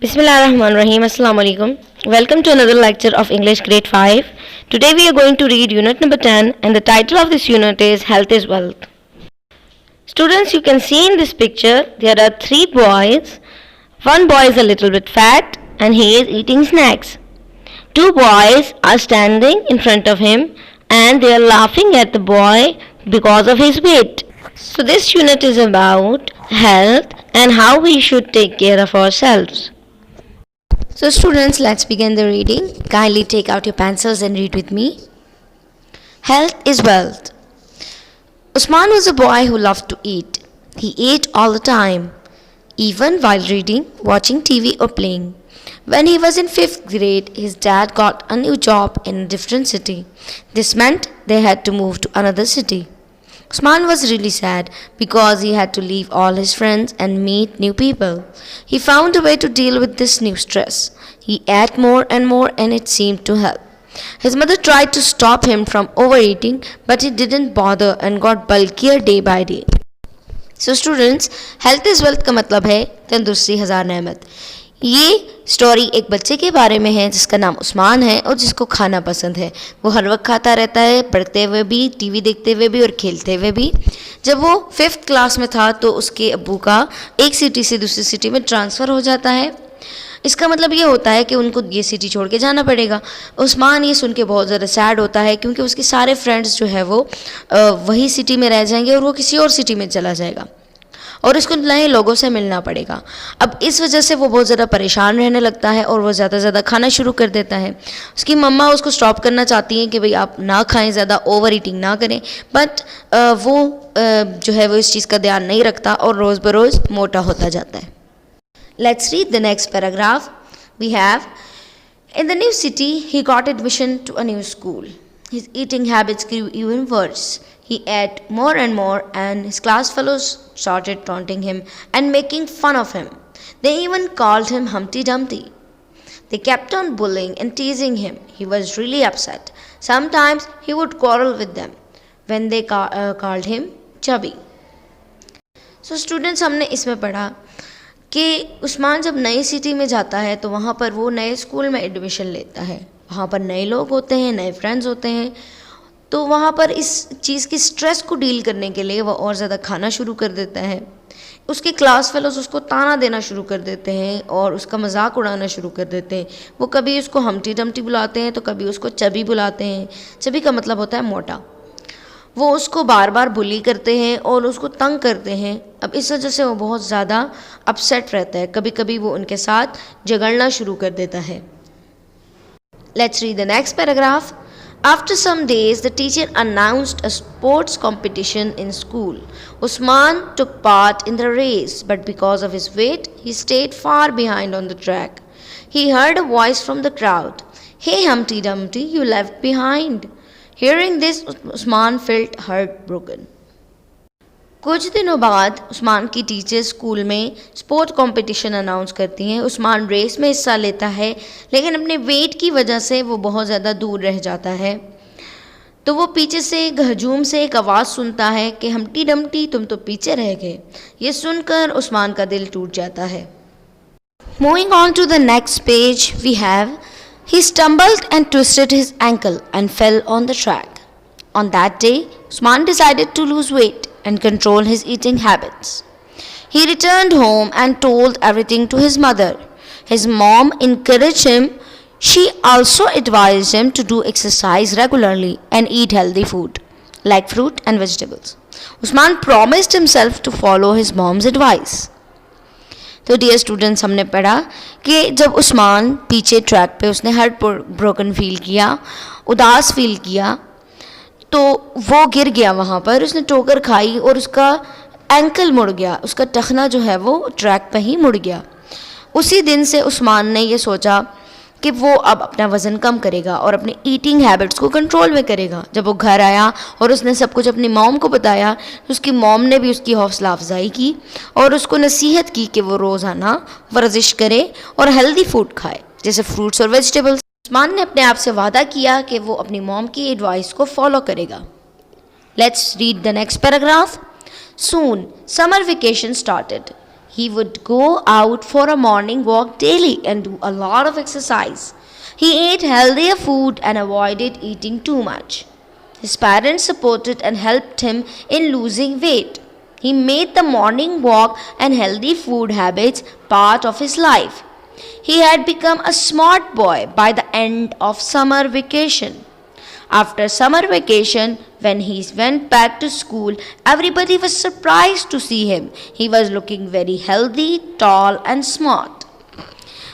Bismillahirrahmanirrahim. Assalamu alaikum. Welcome to another lecture of English grade 5. Today we are going to read unit number 10 and the title of this unit is Health is Wealth. Students, you can see in this picture there are three boys. One boy is a little bit fat and he is eating snacks. Two boys are standing in front of him and they are laughing at the boy because of his weight. So this unit is about health and how we should take care of ourselves. So students, let's begin the reading. Kindly take out your pencils and read with me. Health is wealth. Usman was a boy who loved to eat. He ate all the time, even while reading, watching TV or playing. When he was in 5th grade, his dad got a new job in a different city. This meant they had to move to another city. Usman was really sad because he had to leave all his friends and meet new people. He found a way to deal with this new stress. He ate more and more and it seemed to help. His mother tried to stop him from overeating, but he didn't bother and got bulkier day by day. So students, health is wealth का मतलब है तंदुरुस्ती हज़ार नेमत. ये story एक बच्चे के बारे में है जिसका नाम उस्मान है और जिसको खाना पसंद है. वो हर वक्त खाता रहता है, पढ़ते हुए भी, टीवी देखते हुए भी और खेलते हुए भी. जब वो 5th क्लास में था तो उसके अब्बू का एक सिटी से दूसरी सिटी में ट्रांसफ़र हो जाता है. इसका मतलब ये होता है कि उनको ये सिटी छोड़ के जाना पड़ेगा. उस्मान ये सुन के बहुत ज़्यादा सैड होता है क्योंकि उसके सारे फ्रेंड्स जो है वो वही सिटी में रह जाएंगे और वो किसी और सिटी में चला जाएगा और इसको नए लोगों से मिलना पड़ेगा. अब इस वजह से वो बहुत ज़्यादा परेशान रहने लगता है और वो ज़्यादा ज़्यादा खाना शुरू कर देता है. उसकी मम्मा उसको स्टॉप करना चाहती हैं कि भाई आप ना खाएं, ज़्यादा ओवर ईटिंग ना करें, बट वो जो है वो इस चीज़ का ध्यान नहीं रखता और रोज़ बरोज़ मोटा होता जाता है. Let's read the next paragraph. We have, in the new city, he got admission to a new school. His eating habits grew even worse. He ate more and more and his class fellows started taunting him and making fun of him. They even called him Humpty Dumpty. They kept on bullying and teasing him. He was really upset. Sometimes he would quarrel with them when they called him chubby. So students, हमने इसमें पढ़ा कि उस्मान जब नई city में जाता है तो वहाँ पर वो नए स्कूल में एडमिशन लेता है. वहाँ पर नए लोग होते हैं, नए फ्रेंड्स होते हैं, तो वहाँ पर इस चीज़ की स्ट्रेस को डील करने के लिए वो और ज़्यादा खाना शुरू कर देता है. उसके क्लास फेलोज उसको ताना देना शुरू कर देते हैं और उसका मजाक उड़ाना शुरू कर देते हैं. वो कभी उसको हमटी डमटी बुलाते हैं तो कभी उसको चबी बुलाते हैं. चबी का मतलब होता है मोटा. वो उसको बार बार बुली करते हैं और उसको तंग करते हैं. अब इस वजह से वो बहुत ज़्यादा अपसेट रहता है. कभी कभी वो उनके साथ झगड़ना शुरू कर देता है. Let's read the next paragraph. After some days, the teacher announced a sports competition in school. Usman took part in the race, but because of his weight, he stayed far behind on the track. He heard a voice from the crowd. "Hey Humpty Dumpty, you left behind." Hearing this, Usman felt heartbroken. कुछ दिनों बाद उस्मान की teacher school में sport competition announce करती हैं. Usman race में हिस्सा लेता है लेकिन अपने वेट की वजह से वो बहुत ज़्यादा दूर रह जाता है. तो वो पीछे से हजूम से एक आवाज़ सुनता है कि हम्टी डम्टी तुम तो पीछे रह गए. ये सुनकर उस्मान का दिल टूट जाता है. Moving on to the next page we have, he stumbled and twisted his ankle and fell on the track. On that day, Usman decided to lose weight and control his eating habits. He returned home and told everything to his mother. His mom encouraged him. She also advised him to do exercise regularly and eat healthy food like fruit and vegetables. Usman promised himself to follow his mom's advice. तो dear students, हमने पढ़ा कि जब उस्मान पीछे track पे उसने heart broken feel किया, उदास फील किया, तो वो गिर गया. वहाँ पर उसने ठोकर खाई और उसका एंकल मुड़ गया. उसका टखना जो है वो ट्रैक पे ही मुड़ गया. उसी दिन से उस्मान ने ये सोचा कि वो अब अपना वज़न कम करेगा और अपने ईटिंग हैबिट्स को कंट्रोल में करेगा. जब वो घर आया और उसने सब कुछ अपनी मॉम को बताया तो उसकी मॉम ने भी उसकी हौसला अफजाई की और उसको नसीहत की कि वो रोज़ाना वर्जिश करे और हेल्दी फूड खाए जैसे फ्रूट्स और वेजिटेबल्स. उस्मान ने अपने आप से वादा किया कि वो अपनी मॉम की एडवाइस को फॉलो करेगा. Let's read the next paragraph. Soon, summer vacation started. He would go out for a morning walk daily and do a lot of exercise. He ate healthier food and avoided eating too much. His parents supported and helped him in losing weight. He made the morning walk and healthy food habits part of his life. He had become a smart boy by the end of summer vacation. After summer vacation, when he went back to school, everybody was surprised to see him. He was looking very healthy, tall and smart.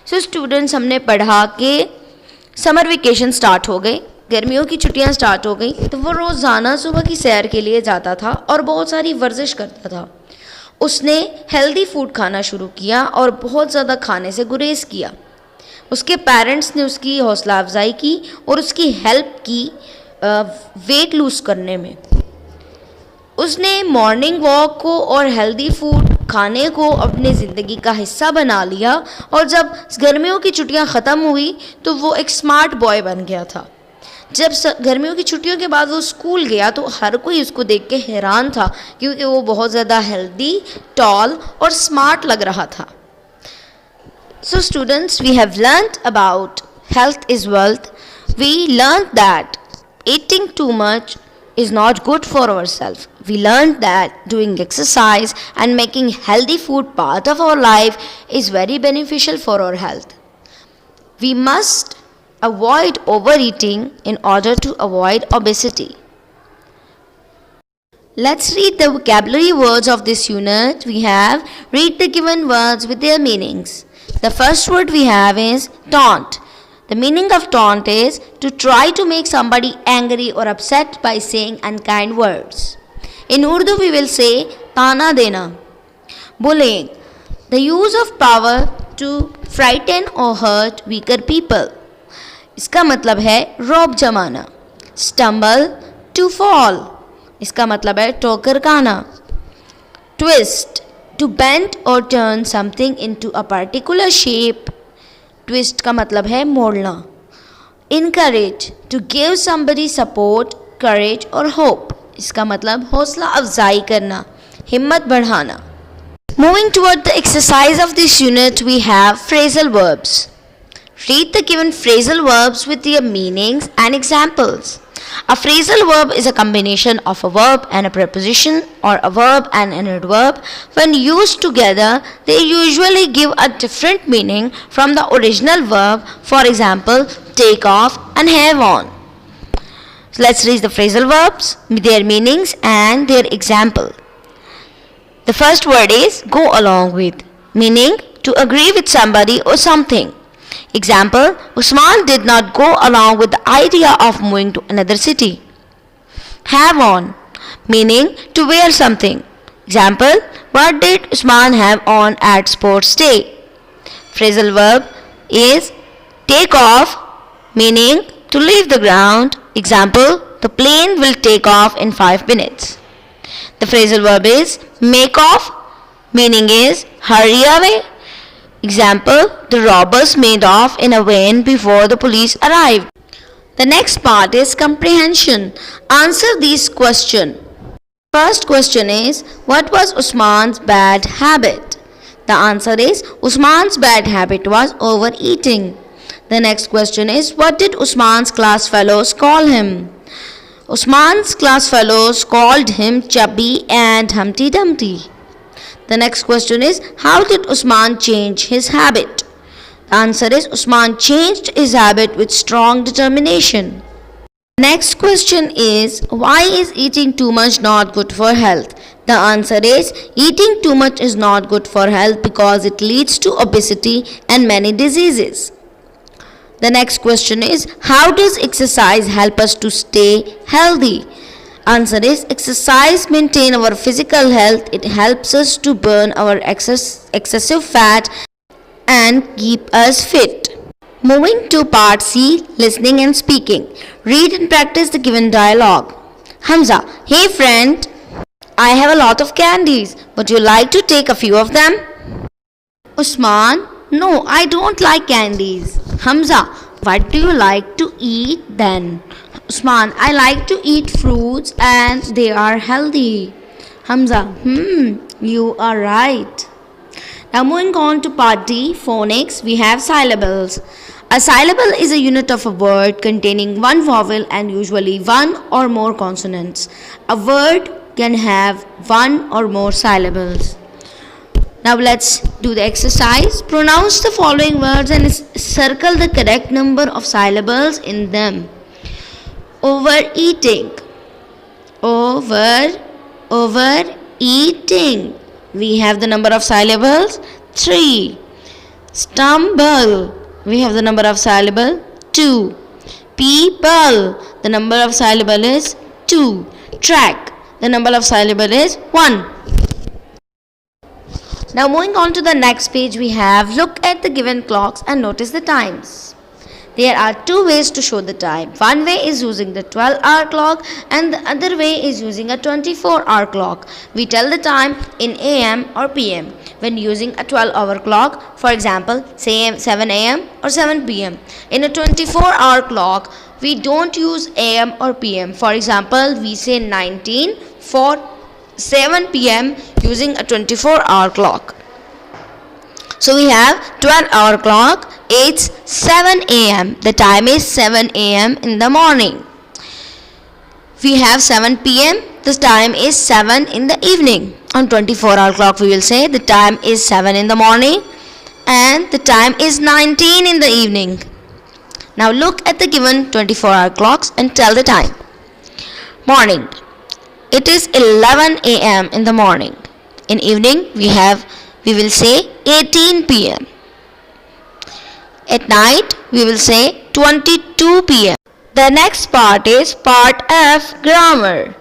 So students, हमने पढ़ा कि summer vacation start हो गई, गर्मियों की छुट्टियां start हो गई, तो वो रोज़ाना सुबह की सैर के लिए जाता था और बहुत सारी वर्जिश करता था. उसने हेल्दी फूड खाना शुरू किया और बहुत ज़्यादा खाने से गुरेज किया. उसके पेरेंट्स ने उसकी हौसला अफजाई की और उसकी हेल्प की वेट लूज़ करने में. उसने मॉर्निंग वॉक को और हेल्दी फूड खाने को अपनी ज़िंदगी का हिस्सा बना लिया और जब गर्मियों की छुट्टियां ख़त्म हुई तो वो एक स्मार्ट बॉय बन गया था. जब गर्मियों की छुट्टियों के बाद वो स्कूल गया तो हर कोई उसको देख के हैरान था क्योंकि वो बहुत ज़्यादा हेल्दी, टॉल और स्मार्ट लग रहा था. So students, we have learnt about health is wealth. We learned that eating too much is not good for ourselves. We learned that doing exercise and making healthy food part of our life is very beneficial for our health. We must avoid overeating in order to avoid obesity. Let's read the vocabulary words of this unit. We have read the given words with their meanings. The first word we have is taunt. The meaning of taunt is to try to make somebody angry or upset by saying unkind words. In Urdu we will say tana dena. Bullying, the use of power to frighten or hurt weaker people. इसका मतलब है रौब जमाना. Stumble, to fall. इसका मतलब है ठोकर खाना. Twist, to bend or turn something into a particular shape. Twist का मतलब है मोड़ना. Encourage, to give somebody support, courage और hope. इसका मतलब हौसला अफजाई करना, हिम्मत बढ़ाना. Moving toward the exercise of this unit, we have phrasal verbs. Read the given phrasal verbs with their meanings and examples. A phrasal verb is a combination of a verb and a preposition or a verb and an adverb. When used together, they usually give a different meaning from the original verb. For example, take off and have on. So let's read the phrasal verbs, their meanings and their example. The first word is go along with, meaning to agree with somebody or something. Example, Usman did not go along with the idea of moving to another city. Have on, meaning to wear something. Example, what did Usman have on at sports day? Phrasal verb is take off, meaning to leave the ground. Example, the plane will take off in 5 minutes. The phrasal verb is make off, meaning is hurry away. Example, the robbers made off in a van before the police arrived. The next part is comprehension. Answer these questions. First question is, what was Usman's bad habit? The answer is, Usman's bad habit was overeating. The next question is, what did Usman's class fellows call him? Usman's class fellows called him Chubby and Humpty Dumpty. The next question is, how did Usman change his habit? The answer is, Usman changed his habit with strong determination. Next question is, why is eating too much not good for health? The answer is, eating too much is not good for health because it leads to obesity and many diseases. The next question is, how does exercise help us to stay healthy? Answer is, exercise maintain our physical health. It helps us to burn our excessive fat and keep us fit. Moving to part C, listening and speaking. Read and practice the given dialogue. Hamza, hey friend, I have a lot of candies. Would you like to take a few of them? Usman, no, I don't like candies. Hamza, what do you like to eat then? Usman, I like to eat fruits and they are healthy. Hamza, you are right. Now moving on to part D, phonics, we have syllables. A syllable is a unit of a word containing one vowel and usually one or more consonants. A word can have one or more syllables. Now let's do the exercise. Pronounce the following words and circle the correct number of syllables in them. Overeating. Overeating. We have the number of syllables 3. Stumble. We have the number of syllable 2. People. The number of syllable is 2. Track. The number of syllable is 1. Now moving on to the next page, we have look at the given clocks and notice the times. There are two ways to show the time. One way is using the 12-hour clock and the other way is using a 24-hour clock. We tell the time in AM or PM when using a 12-hour clock. For example, say 7 AM or 7 PM. In a 24-hour clock, we don't use AM or PM. For example, we say 19 for 7 PM using a 24-hour clock. So we have 12-hour clock, it's 7 AM. The time is 7 AM in the morning. We have 7 PM, the time is 7 in the evening. On 24-hour clock we will say the time is 7 in the morning and the time is 19 in the evening. Now look at the given 24-hour clocks and tell the time. Morning. It is 11 AM in the morning. In evening we will say 18 PM. At night we will say 22 PM. The next part is part F, grammar.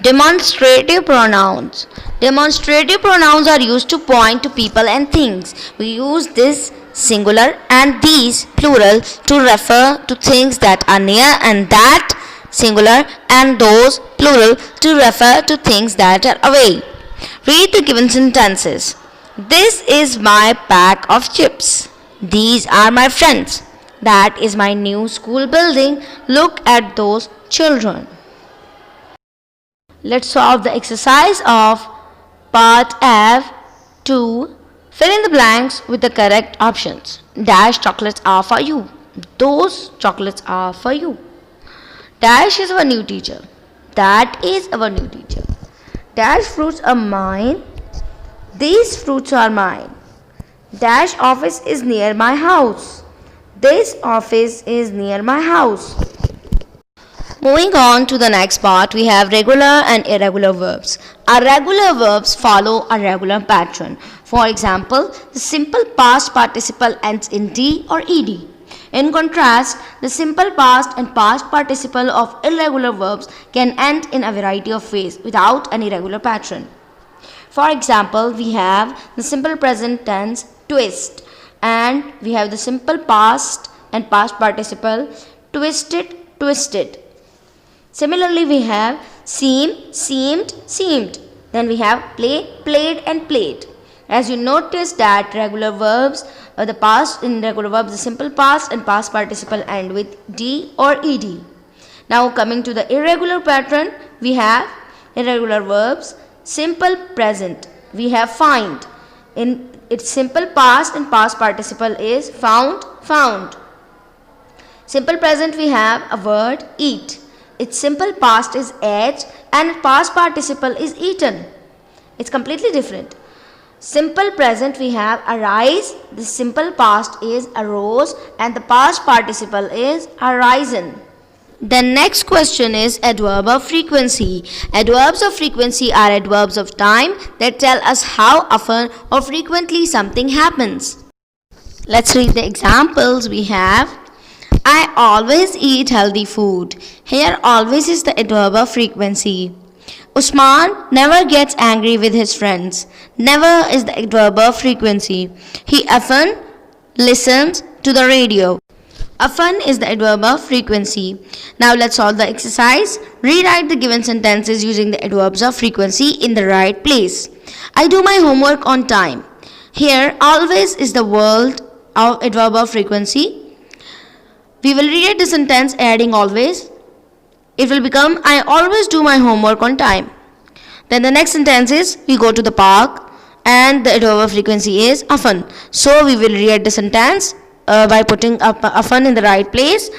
Demonstrative pronouns. Demonstrative pronouns are used to point to people and things. We use this singular and these plural to refer to things that are near and that singular and those plural to refer to things that are away. Read the given sentences. This is my pack of chips. These are my friends. That is my new school building. Look at those children. Let's solve the exercise of part F to fill in the blanks with the correct options. Dash chocolates are for you. Those chocolates are for you. Dash is our new teacher. That is our new teacher. Dash fruits are mine. These fruits are mine. Dash office is near my house. This office is near my house. Moving on to the next part, we have regular and irregular verbs. Our regular verbs follow a regular pattern. For example, the simple past participle ends in D or ED. In contrast, the simple past and past participle of irregular verbs can end in a variety of ways without any regular pattern. For example, we have the simple present tense twist and we have the simple past and past participle twisted, twisted. Similarly, we have seem, seemed, seemed. Then we have play, played and played. As you notice that regular verbs, the past in regular verbs, the simple past and past participle end with D or ED. Now coming to the irregular pattern, we have irregular verbs. Simple present, we have find. In its simple past and past participle is found, found. Simple present we have a word eat. Its simple past is ate and its past participle is eaten. It's completely different. Simple present we have arise. The simple past is arose and the past participle is arisen. The next question is adverb of frequency. Adverbs of frequency are adverbs of time that tell us how often or frequently something happens. Let's read the examples we have. I always eat healthy food. Here always is the adverb of frequency. Usman never gets angry with his friends. Never is the adverb of frequency. He often listens to the radio. Often is the adverb of frequency. Now let's solve the exercise. Rewrite the given sentences using the adverbs of frequency in the right place. I do my homework on time. Here always is the word of adverb of frequency. We will rewrite the sentence adding always. It will become I always do my homework on time. Then the next sentence is we go to the park. and the adverb frequency is often. So we will rewrite the sentence by putting often in the right place.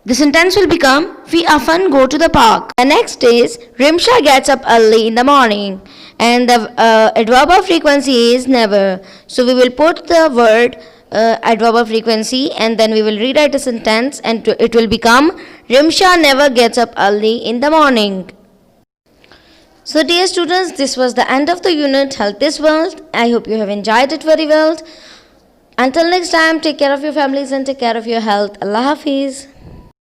The sentence will become, we often go to the park. The next is, Rimsha gets up early in the morning. And the adverb of frequency is never. So we will put the word adverb of frequency and then we will rewrite the sentence and it will become, Rimsha never gets up early in the morning. So dear students, this was the end of the unit Health is Wealth. I hope you have enjoyed it very well. Until next time, take care of your families and take care of your health. Allah Hafiz.